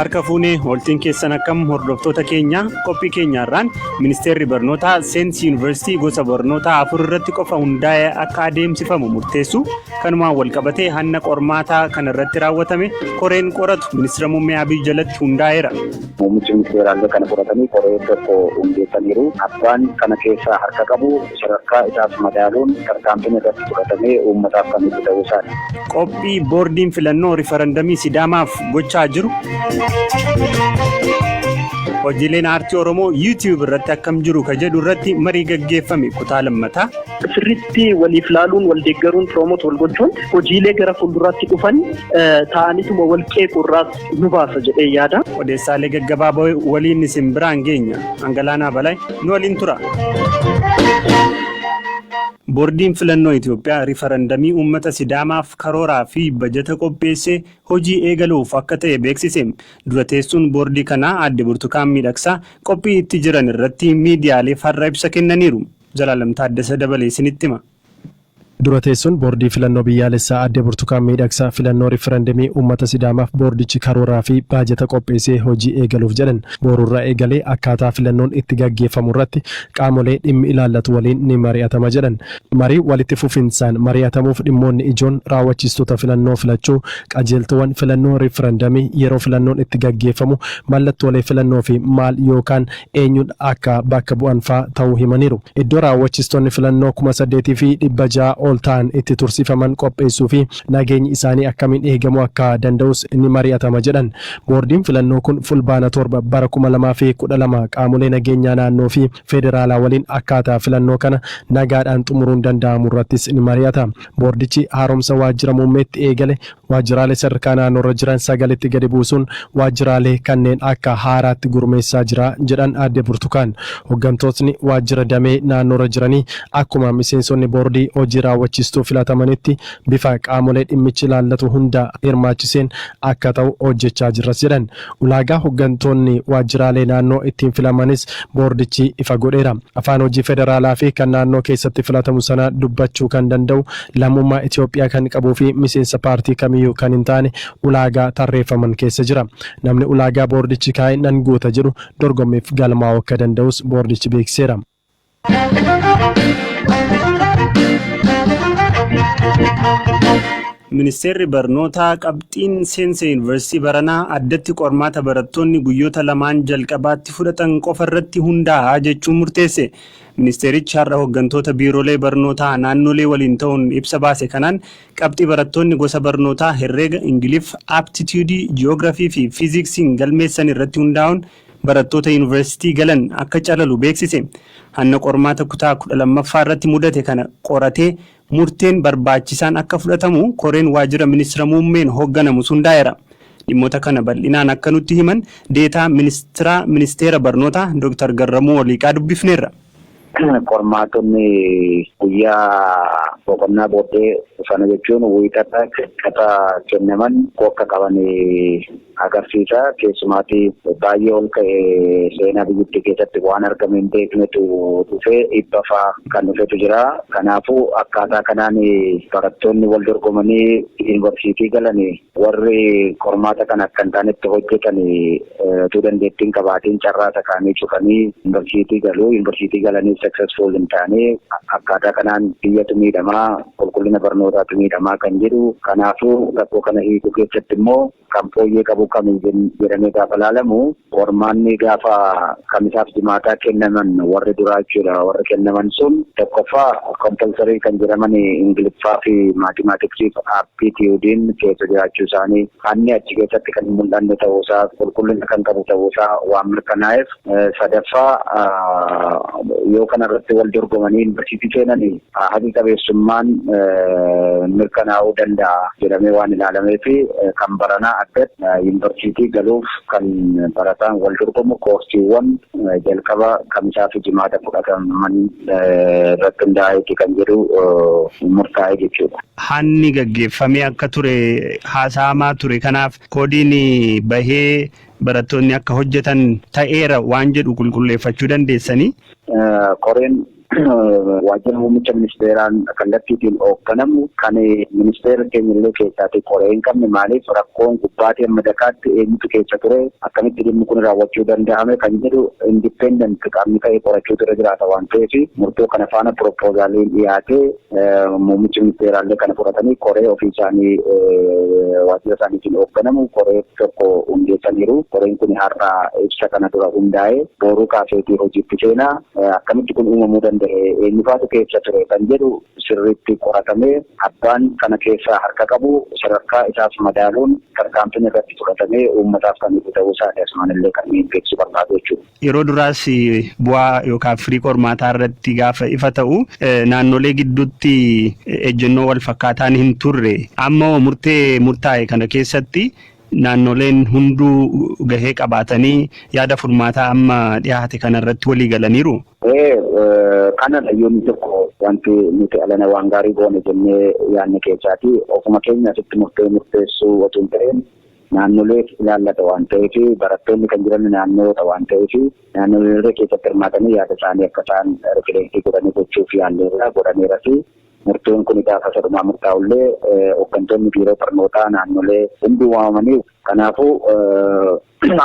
harka fuunee hooltiin keessan akkam hordoftoota keenya qophii keenyaarraan ministeerri barnootaa Seensi Yuunivarsiitii gosa barnootaa 4 irratti qofa hundaa'ee akka adeemsifamu murteessu kanumaan walqabatee hanna qormaataa kana irratti raawwatame koreen qoratu ministeera muummee Abiy jalatti hundaa'eera. Muummichi ministeeraallee kana qoratanii koree tokko hundeessaniiru. Abbaan kana keessaa harka qabu sadarkaa isaaf madaaluun tarkaanfiin irratti fudhatamee uummataaf kan itti ta'uu isaati. Qophii boordiin filannoo riifarandamii Sidaamaaf gochaa jiru. Hojiileen aartii Oromoo YouTube irratti akkam jiru ka jedhu irratti marii gaggeeffame kutaa lammataa. Sirriitti waliif laaluun wal deeggaruun promoot wal gochuun hojiilee gara fuulduraatti dhufan ta'anituma wal qeequrraas nu baasa jedhee yaada. Odeessaalee gaggabaaboo waliin isin biraan geenya. Angalaanaa Balay nu waliin tura. Boordiin filannoo Itoophiyaa riifarandamii uummata Sidaamaaf karooraa fi bajata qopheessee hojii eegaluuf akka ta'e beeksise. Dura teessuun boordii kanaa Aadde Burtukaan Miidhagsaa qophii itti jiran irratti miidiyaaleef har'a ibsa kennaniiru. Jalaalam Taaddasa dabalee isinitti hima. Dura teessuun boordii filannoo biyyaalessaa Aadde Burtukaan Miidhagsaa filannoo riifarandamii uummata Sidaamaaf boordichi karooraa fi baajata qopheessee hojii eegaluuf jedhan boorurraa eegalee akkaataa filannoon itti gaggeeffamu irratti qaamolee dhimmi ilaallatu waliin ni mari'atama jedhan. Marii walitti fufinsaan mari'atamuuf dhimmoonni ijoon raawwachiistota filannoo filachuu, qajeeltowwan filannoo riifarandamii yeroo filannoon itti gaggeeffamu, mallattoolee filannoo fi maal yookaan eenyuun akka bakka bu'an fa'aa ta'uu himaniiru. Iddoo raawwachiistonni filannoo 8,600 ol ta'an itti tursiifaman qopheessuu fi nageenyi isaanii akkamiin eegamu akka danda'us ni mari'atama jedhan. Boordiin filannoo kun fulbaana 7 bara 2012 qaamolee nageenyaa naannoo fi federaalaa waliin akkaataa filannoo kana nagaadhaan xumuruun danda'amu irrattis ni mari'ata. Boordichi haaromsa waajjira muummeetti eegale waajjiraalee sadarkaa naannoorra jiran 9tti gadi buusuun waajjiraalee kanneen akka haaraatti gurmeessaa jira jedhan Aadde Burtukaan. Hooggantootni waajjira damee naannoorra jiranii akkuma miseensonni boordii hojii raawwachiistuu filatamanitti bifa qaamolee dhimmichi ilaallatu hunda hirmaachiseen akka ta'u hojjechaa jirras jedhan. Ulaagaa hooggantoonni waajjiraalee naannoo ittiin filamanis boordichi ifa godheera. Afaan hojii federaalaa fi kan naannoo keessatti filatamu sana dubbachuu kan danda'u lammummaa Itoophiyaa kan qabuu fi miseensa paartii kamiyyuu kan hin taane ulaagaa tarreeffaman keessa jira. Namni ulaagaa boordichi kaa'e nan guuta jedhu dorgommiif galmaa'uu akka danda'us boordichi beeksiseera. Ministeerri barnootaa qabxiin Seensa Yuunivarsiitii baranaa addatti qormaata barattoonni guyyoota lamaan jalqabaatti fudhatan qofa irratti hundaa'aa jechuun murteesse. Ministeerichi har'a hooggantoota biiroolee barnootaa naannolee waliin ta'uun ibsa baase kanaan qabxii barattoonni gosa barnootaa herreega, Ingiliff, Aptituudii, Jiyoogiraafii fi Fiiziksiin galmeessan irratti hundaa'uun barattoota yuunivarsiitii galan akka calalu beeksise. Hanna qormaata kutaa 12ffaa irratti mudate kana qoratee murteen barbaachisaan akka fudhatamu koreen waajjira ministeera muummeen hoogganamu hundaa'eera. Dhimmoota kana bal'inaan akka nutti himan deetaa ministeera barnootaa Dr. Garramuu Waliiqaa dubbifneerra. Qormaatonni guyyaa boqonnaa booddee sana jechuun wiixata kennaman akka qaban agarsiisa. Keessumaatii baay'ee ol ka'ee seenaa biyyattii keessatti waan argame hin beeknetu dhufee dhibba fa'aa kan dhufetu jira. Kanaafuu akkaataa kanaan barattoonni wal dorgomanii yuunivarsiitii galan warri qormaata kana akka hin taanetti hojjetan utuu dandeettiin qabaatiin carraa takaanii cufanii yuunivarsiitii galuu. Yuunivarsiitii galanii successful hin taane akkaataa kanaan biyyatu miidhamaa, qulqullina barnootaatu miidhamaa kan jedhu. Kanaafuu rakkoo kana hiikuu keessatti immoo kan fooyyee qabu kamiin jedhamee gaafa ilaalamu qormaanni gaafa kamisaaf jimaataa kennaman warri duraa jechuudha. Warri kennaman sun tokkoffaa kompalsarii kan jedhaman Ingiliffaa fi Maatimaatiksii fi Aptituudiin keessa jiraachuu isaanii hanni achi keessatti kan mul'anne ta'uusaa qulqullina kan qabu ta'uusaa waan mirkanaa'eef. Sadaffaa yoo kanarratti wal dorgomanii yuunivarsiitii seenan haqa qabeessummaan mirkanaa'uu danda'a jedhamee waan ilaalameef kan baranaa addatti yuunivarsiitii galuuf kan barataan wal dorgomu koorsiiwwan jalqaba kamisaa fi jimaata fudhataman irratti hundaa'eeti kan jedhu murtaa'e jechuudha. Hanni gaggeeffamee akka ture haasa'amaa ture kanaaf koodiin bahee barattoonni akka hojjetan ta'eera waan jedhu qulqulleeffachuu dandeessanii. Koreen waajjira muummicha ministeeraan kallattiitiin hoogganamu kan ministeera keenyallee keessaati qoree hin qabne maaliif rakkoon gubbaatii amma dakaatti eenyutu keessa ture akkamitti dhimmi kun raawwachuu danda'ame kan jedhu indipendent qaamni ta'e qorachuutu irra jiraata waan ta'eef murtoo kana faana propoozaaliin dhiyaatee muummichi ministeeraallee kana fudhatanii qoree ofii isaanii waajjira isaaniitiin hoogganamu qoree tokko hundeessaniiru. Qoreen kun har'a ibsa kana dura hundaa'ee booruu kaaseetii hojiitti seenaa akkamitti kun uumamuu danda'e eenyufaatu keessa ture kan jedhu sirriitti qoratamee abbaan kana keessaa harka qabu sadarkaa isaaf madaaluun tarkaanfiin irratti fudhatamee uummataaf kan itti ta'uu isaati asumanillee kan beeksisuu barbaadu jechuudha. Yeroo duraas bu'aa yookaan firii qormaataa irratti gaafa ifa ta'u naannolee gidduutti ejjennoo wal fakkaataan hin turre amma murtaa'e kana keessatti naannoleen hunduu gahee qabaatanii yaada furmaataa amma dhiyaate kanarratti walii galaniiru. Kana dhayyoonni tokko wanti nuti alana waan gaarii goone jennee yaadne keessaati ofuma keenya asitti murteessuu otoo hin ta'in naannolee ilaallata waan ta'eef barattoonni kan jiran naannoota waan ta'eef naannolee keessatti hirmaatanii yaada isaanii akka isaan rifileektii godhanii gochuuf godhaneera fi murtoon kun gaafa sadumaa murtaa'ullee hooggantoonni biiroo barnootaa naannolee hunduu waamamanii kanaafuu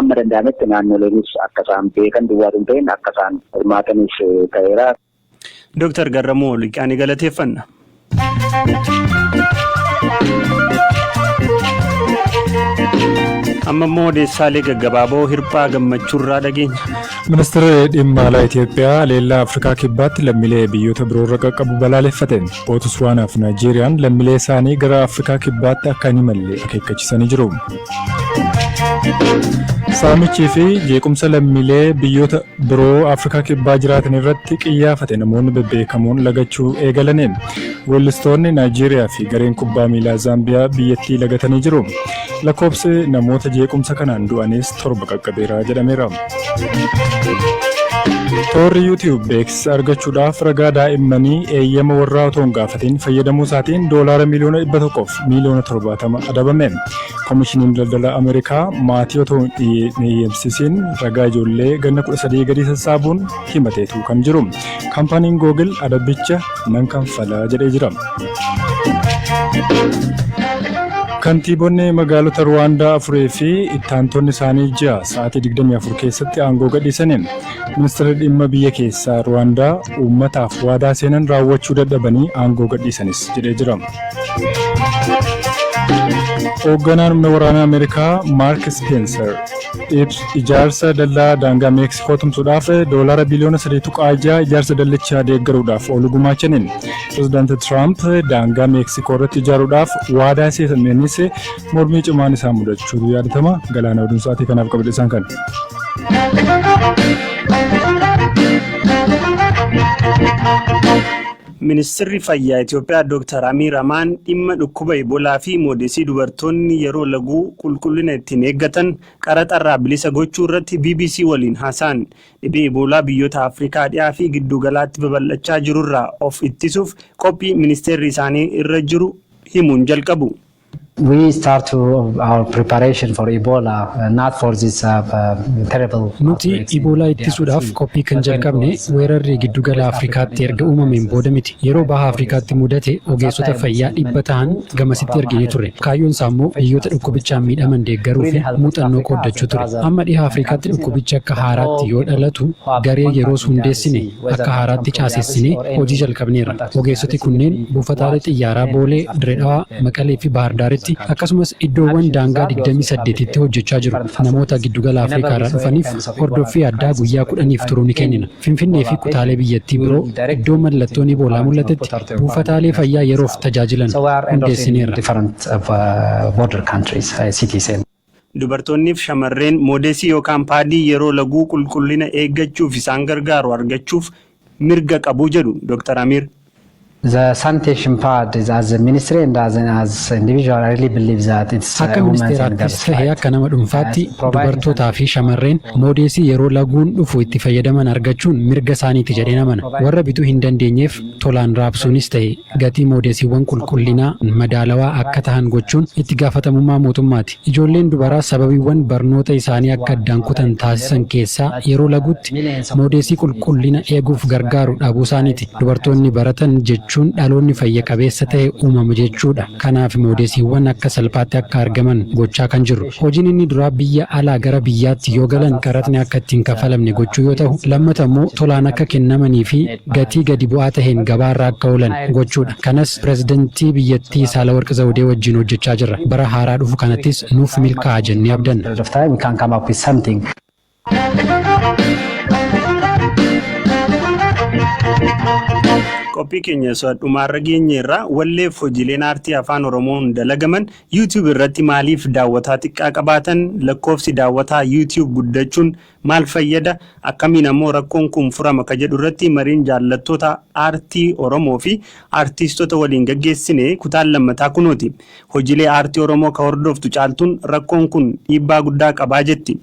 amma danda'ametti naannoleenis akka isaan beekan duwwaatu hin ta'in akka isaan hirmaatanis ta'eera. Dooktar Garramuu Liqaanii galateeffanna. amma immoo odeessaalee gaggabaaboo hirphaa gammachuurraa dhageenya. Ministeerri dhimma alaa Itoophiyaa leellaa Afrikaa kibbaatti lammiilee biyyoota biroorra qaqqabu balaaleffate. Bootswaanaa fi Naayijeeriyaan lammiilee isaanii gara Afrikaa kibbaatti akka hin imalle akeekkachisanii jiru. Saamichii fi jeequmsa lammiilee biyyoota biroo Afrikaa kibbaa jiraatan irratti qiyyaafate namoonni bebbeekamoon lagachuu eegalaniin. Weellistoonni Naayijeeriyaa fi gareen kubbaa miilaa Zaambiyaa biyyattii lagatanii jiru. Lakkoofsi namoota jeequmsa kanaan du'anis 7 qaqqabeera jedhameera. Toorri YouTube beeksisa argachuudhaaf ragaa daa'immanii eeyyama warraa otoo hin gaafatiin fayyadamuu isaatiin $170 miliyoona 70 adabame. Koomishiniin daldala Ameerikaa maatii otoo hin eeyyamsiisiin ragaa ijoollee ganna 13 gadi sassaabuun himateetu kan jiru. Kaampaaniin Google adabicha nan kanfala jedhee jira. Kantiibonni magaalota Ruwaandaa 4 fi ittaantonni isaanii 6 sa'aatii 24 keessatti aangoo gadhiisaniin ministeerri dhimma biyya keessaa Ruwaandaa uummataaf waadaa seenan raawwachuu dadhabanii aangoo gadhiisanis jedhee jira. Hoogganaan humna waraanaa Ameerikaa Mark Spencer ijaarsa dallaa daangaa Meeksikoo tumsuudhaaf $3 biliyoona 3.6 ijaarsa dallichaa deeggaruudhaaf oolu gumaachaniin. Pireezidaanti Tiraamp daangaa Meeksikoo irratti ijaaruudhaaf waadaa seenanis mormii cimaan isaa mudachuutu yaadatama. Galaana oduun sa'aatii kanaaf qabadhe isaan kan. Ministeerri fayyaa Itoophiyaa Dr. Amiir Amaan dhimma dhukkuba Iboolaa fi moodesii dubartoonni yeroo laguu qulqullina ittiin eeggatan qaraxarraa bilisa gochuu irratti BBC waliin haasa'an. Dhibee Iboolaa biyyoota Afrikaa dhiyaa fi giddu galaatti babal'achaa jirurraa of ittisuuf qophii ministeerri isaanii irra jiru himuun jalqabu. We start our preparation for Ebola, not for this terrible. Nuti Ebola ittisuudhaaf qophii kan jalqabne weerarri giddugala Afrikaatti erga uumameen booda miti. Yeroo baha Afrikaatti mudate ogeessota fayyaa 100 ta'an gamasitti erginee turre. Kaayyoon isaa immoo biyyoota dhukkubichaan miidhaman deeggaruu fi muuxannoo qooddachuu ture. Amma dhiha Afrikaatti dhukkubicha akka haaraatti yoo dhalatu garee yeroos hundeessine akka haaraatti caasessine hojii jalqabneerra. Ogeessoti kunneen buufataalee xiyyaaraa Boolee, Direedhaa, Maqalee fi Baahirdaaritti akkasumas iddoowwan daangaa 28tti hojjechaa jiru. Namoota giddugala Afrikaa irraa dhufaniif hordoffii addaa guyyaa 10 turuu ni kennina. Finfinnee fi kutaalee biyyattii biroo iddoo mallattoon Iboolaa mul'atetti buufataalee fayyaa yeroof tajaajilan hundeessineerra. Dubartoonniif shamarreen moodesii yookaan paadii yeroo laguu qulqullina eeggachuuf isaan gargaaru argachuuf mirga qabu jedhu Dr. Amiir. The sanitation part is as a ministry and as individual, I really believe that it's akka ministeeraattis ta'ee akka nama dhuunfaatti dubartootaa fi shamarreen moodeesii yeroo laguun dhufu itti fayyadaman argachuun mirga isaaniiti jedheen amana. Warra bituu hin dandeenyeef tolaan raabsuunis ta'e gatii moodeesiiwwan qulqullinaa madaalawaa akka ta'an gochuun itti gaafatamummaa mootummaati. Ijoolleen dubaraa sababiiwwan barnoota isaanii akka addaan kutan taasisan keessaa yeroo laguutti moodeesii qulqullina eeguuf gargaaru dhabuu isaaniiti. Dubartoonni baratan jechuun dhaloonni fayya qabeessa ta'e uumama jechuudha. Kanaaf moodeesiiwwan akka salphaatti akka argaman gochaa kan jirru. Hojiin inni duraa biyya alaa gara biyyaatti yoo galan qaratni akka ittiin kafalamne gochuu yoo ta'u, lammata immoo tolaan akka kennamanii fi gatii gadi bu'aa ta'een gabaarraa akka oolan gochuudha. Kanas pirezidantii biyyattii Saalawarq Zawudee wajjin hojjechaa jirra. Bara haaraa dhufu kanattis nuuf milkaa'a jennee abdanna. Qophii keenya dhumaarra geenyeerra walleef hojiileen aartii afaan Oromoon dalagaman YouTube irratti maaliif daawwataa xiqqaa qabaatan, lakkoofsi daawwataa YouTube guddachuun maal fayyada, akkamiin ammoo rakkoon kun furama ka jedhu irratti mariin jaallattoota aartii Oromoo fi aartistoota waliin gaggeessine kutaan lammataa kunooti. Hojiilee aartii Oromoo ka hordoftu caaltuun rakkoon kun dhiibbaa guddaa qabaa jetti.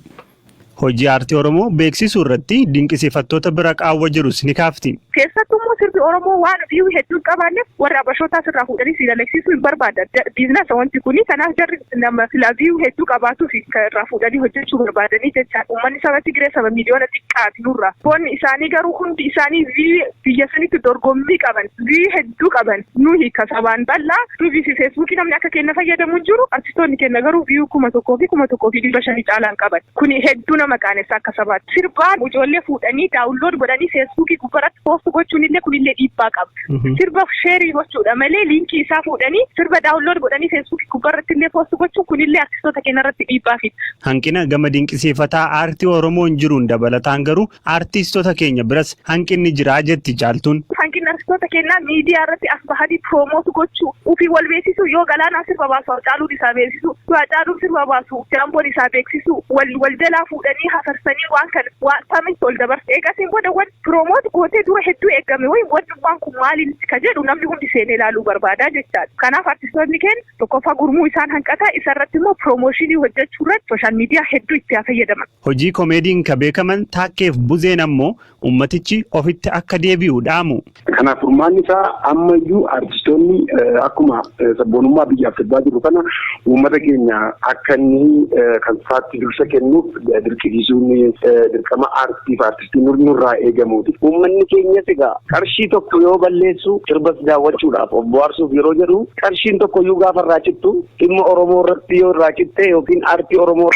Hojii aartii Oromoo beeksisuu irratti dinqisiifattoota bira qaawwa jirus ni kaafti. Keessattuu sirbi Oromoo waan viyuu hedduu qabaanneef warra abashootaa sirraa fuudhanii si dalagsiisuu hin barbaadan. Biizinasa wanti kuni kanaaf jarri nama sila viyuu hedduu qabaatuu fi irraa fuudhanii hojjechuu barbaadanii jecha uummanni saba Tigiree saba miliyoona xiqqaati nurra. Boonni isaanii garuu hundi isaanii viyuu biyya sanitti dorgommii qaban, viyuu hedduu qaban. Nuyi ka sabaan bal'aa tuubii fi feesbuukii namni akka kenna fayyadamu jiru artistoonni kenna garuu viyuu 1,500 caalaan qaban. Kuni hedduu nama qaanessa akka sabaatti. Sirbaan ijoollee fuudhanii daawunlood godhanii feesbuukii gubbaratti poost gochuun illee kunillee dhiibbaa qaba. Sirba sheerii gochuudha malee liinkii isaa fuudhanii sirba daawunlood godhanii feesbuukii gubbaratti illee poost gochuun kunillee artistoota keenya irratti dhiibbaa fida. Hanqina gama dinqisiifataa aartii Oromoon jiruun dabalataan garuu aartistoota keenya biras hanqinni jiraa jetti caaltuun. Hanqinni artistoota keenyaa miidiyaa irratti as bahanii piroomoot gochuu ofii wal beeksisuu yoo Galaanaa sirba baasu Hacaaluun isaa beeksisuu Hacaaluun sirba baasu Jaamboon isaa beeksisuu wal jalaa fuudhanii hasarsanii waan kan waan tamitti ol dabarse eegasiin booda waan piroomoot gootee dura hedduu eegame waan kun maaliin ka jedhu namni hundi seenee ilaaluu barbaadaa jechaadha. Kanaaf artistoonni keenya tokkoffaa gurmuu isaan hanqataa isarratti immoo piroomooshinii hojjechuu irratti sooshaal miidiyaa hedduu itti fayyadaman. Hojii koomeediin ka beekaman Taakkeef Buzeen ammoo ummatichi ofitti akka deebi'u dhaamu. Kanaaf furmaanni isaa ammayyuu artistoonni akkuma sabboonummaa biyyaaf sirbaa jiru kana uummata keenya akka inni kan isaatti dursa kennuuf dirqisiisuun dirqama aartii fi artistii nurraa eegamuuti. Uummanni keenyas egaa qarshii tokko yoo balleessu sirbas daawwachuudhaaf obbohaarsuuf yeroo jedhu qarshiin tokko iyyuu gaafa irraa cittu dhimma Oromoo irratti yoo irraa citte yookiin aartii Oromoo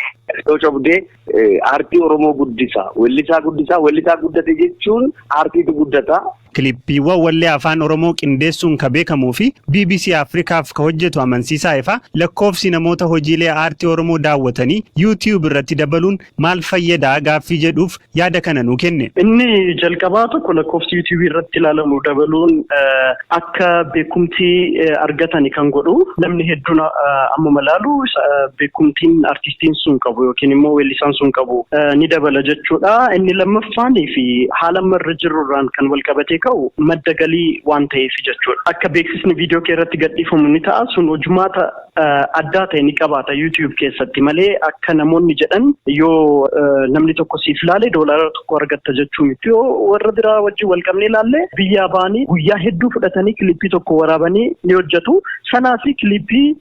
yoo cabdee aartii Oromoo guddisa. Weellisaa guddate jechuun aartiitu guddata. Kilippiiwwan wallee afaan Oromoo qindeessuun ka beekamuu fi BBC Afrikaaf ka hojjetu amansiisaa ifa lakkoofsi namoota hojiilee aartii Oromoo daawwatanii YouTube irratti dabaluun maal fayyadaa gaaffii jedhuuf yaada kana nu kenne. Inni jalqabaa tokko lakkoofsi YouTube irratti ilaalamu dabaluun akka beekumtii argatani kan godhu namni hedduun amma malaalu beekumtiin artistiin sun qabu yookiin immoo weellisaan sun qabu ni dabala jechuudha. Inni lammaffaanii fi haala marra jirurraan kan wal qabatee ka'u madda galii waan ta'eef jechuudha. Akka beeksisni viidiyoo kee irratti gadhiifamu ni ta'a sun hojumaata addaa ta'e ni qabaata YouTube keessatti malee akka namoonni jedhan yoo namni tokko siif ilaale doolaara tokko argatta jechuu miti. Yoo warra biraa wajjin wal qabnee ilaalle biyyaa ba'anii guyyaa hedduu fudhatanii kilippii tokko waraabanii ni hojjetu. Sanaa fi kilippii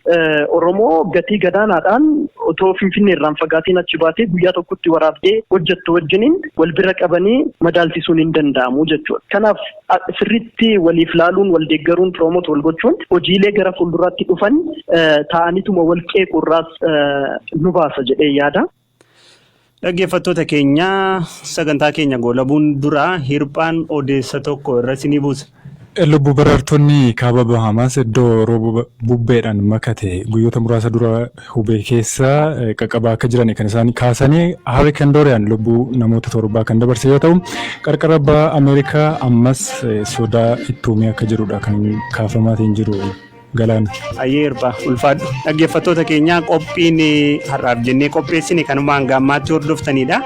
Oromoo gatii gadaanaadhaan otoo Finfinnee irraan fagaatiin achi baatee guyyaa tokkotti waraabdee hojjettu wajjiniin wal bira qabanii madaalchisuun hin danda'amu jechuudha. Kanaaf sirriitti waliif laaluun wal deeggaruun piroomoot wal gochuun hojiilee gara fuulduraatti dhufan ta'anituma wal qeequrraas nu baasa jedhee yaada. Dhaggeeffattoota keenya sagantaa keenya goolabuun dura hirphaan odeessa tokko irra ni buusa. Lubbu baraartonni kaaba Bahamaas iddoo rooba bubbeedhaan makate guyyoota muraasa dura hubee keessa qaqqabaa akka jiran kan isaan kaasanii Hurricane Dorian lubbuu namoota 7 kan dabarse yoo ta'u qarqara baha Ameerikaa ammas sodaa ittuumee akka jirudha kan kaafamaatiin jiru. Galaan. Ayyeerba ulfaadhu dhaggeeffattoota keenya qophiin har'aaf jennee qopheessine kanumaan gaammaatti hordoftanidha.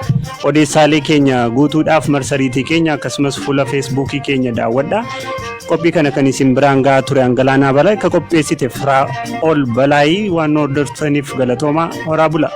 Odeessaalee keenya guutuudhaaf marsariitii keenya akkasumas fuula feesbuukii keenya daawwadha. Qophii kana kan isin biraan gahaa ture Angalaanaa Balaa akka qopheessite Firaa'ol Balaayii waan hordoftaniif galatooma horaa bula.